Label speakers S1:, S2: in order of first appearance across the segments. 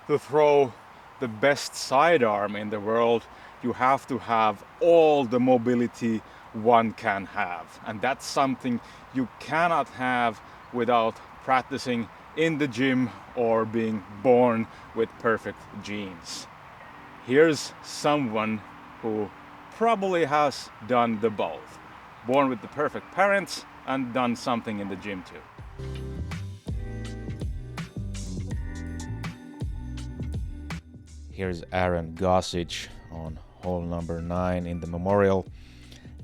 S1: to throw the best sidearm in the world, you have to have all the mobility one can have. And that's something you cannot have without practicing in the gym or being born with perfect genes. Here's someone who probably has done the both. Born with the perfect parents and done something in the gym too.
S2: Here's Aaron Gossage on hole number 9 in the Memorial,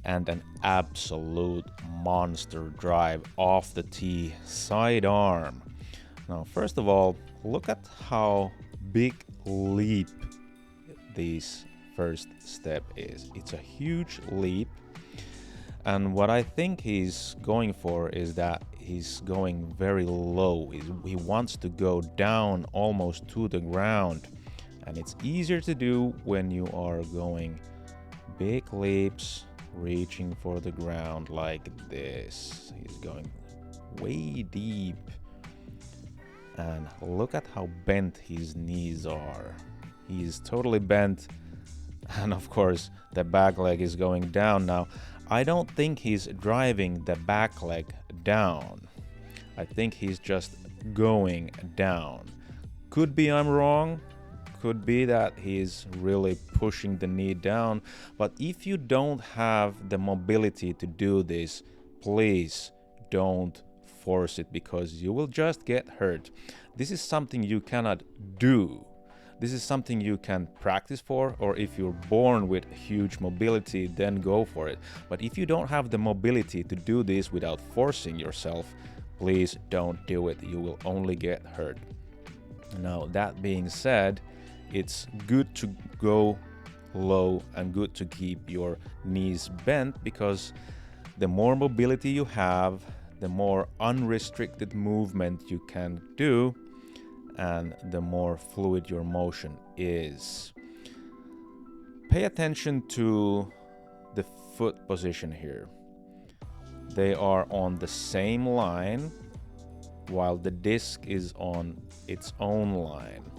S2: and an absolute monster drive off the tee, sidearm. Now, first of all, look at how big leap this first step is. It's a huge leap, and what I think he's going for is that he's going very low. He wants to go down almost to the ground. And it's easier to do when you are going big leaps, reaching for the ground like this. He's going way deep. And look at how bent his knees are. He's totally bent. And of course, the back leg is going down now. I don't think he's driving the back leg down. I think he's just going down. Could be I'm wrong. Could be that he's really pushing the knee down, but if you don't have the mobility to do this, please don't force it, because you will just get hurt. This is something you cannot do. This is something you can practice for, or if you're born with huge mobility, then go for it. But if you don't have the mobility to do this without forcing yourself, please don't do it. You will only get hurt. Now, that being said, it's good to go low and good to keep your knees bent, because the more mobility you have, the more unrestricted movement you can do, and the more fluid your motion is. Pay attention to the foot position here. They are on the same line while the disc is on its own line.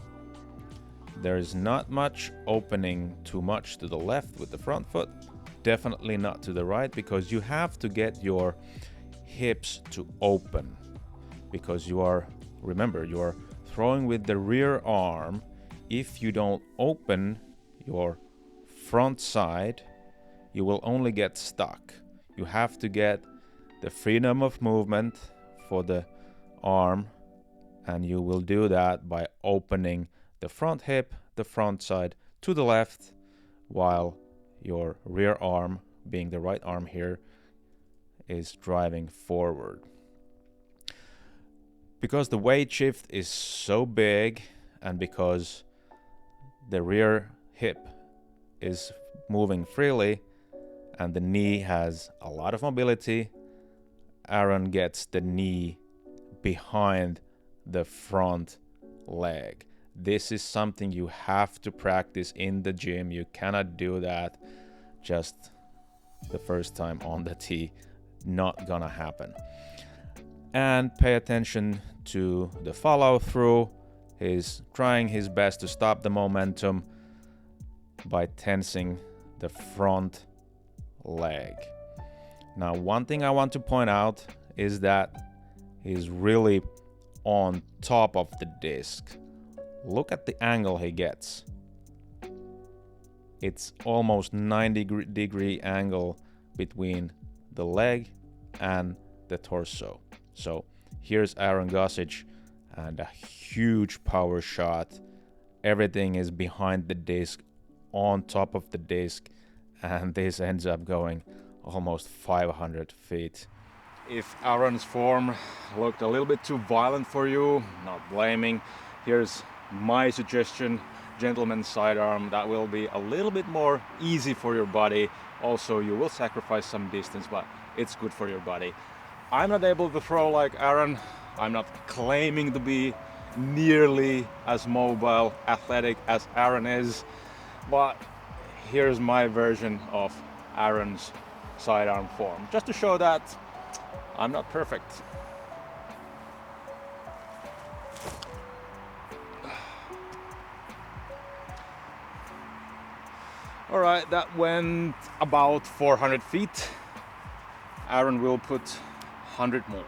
S2: There's not much opening too much to the left with the front foot, definitely not to the right, because you have to get your hips to open, because you are throwing with the rear arm. If you don't open your front side, you will only get stuck. You have to get the freedom of movement for the arm, and you will do that by opening the front hip, the front side to the left, while your rear arm, being the right arm here, is driving forward. Because the weight shift is so big, and because the rear hip is moving freely and the knee has a lot of mobility, Aaron gets the knee behind the front leg. This is something you have to practice in the gym. You cannot do that just the first time on the tee. Not gonna happen. And pay attention to the follow through. He's trying his best to stop the momentum by tensing the front leg. Now, one thing I want to point out is that he's really on top of the disc. Look at the angle he gets. It's almost 90-degree angle between the leg and the torso. So here's Aaron Gossage, and a huge power shot. Everything is behind the disc, on top of the disc, and this ends up going almost 500 feet.
S1: If Aaron's form looked a little bit too violent for you, not blaming, here's my suggestion: gentleman's sidearm. That will be a little bit more easy for your body. Also, you will sacrifice some distance, but it's good for your body. I'm not able to throw like Aaron. I'm not claiming to be nearly as mobile, athletic as Aaron is, but here's my version of Aaron's sidearm form, just to show that I'm not perfect. All right, that went about 400 feet. Aaron will put 100 more.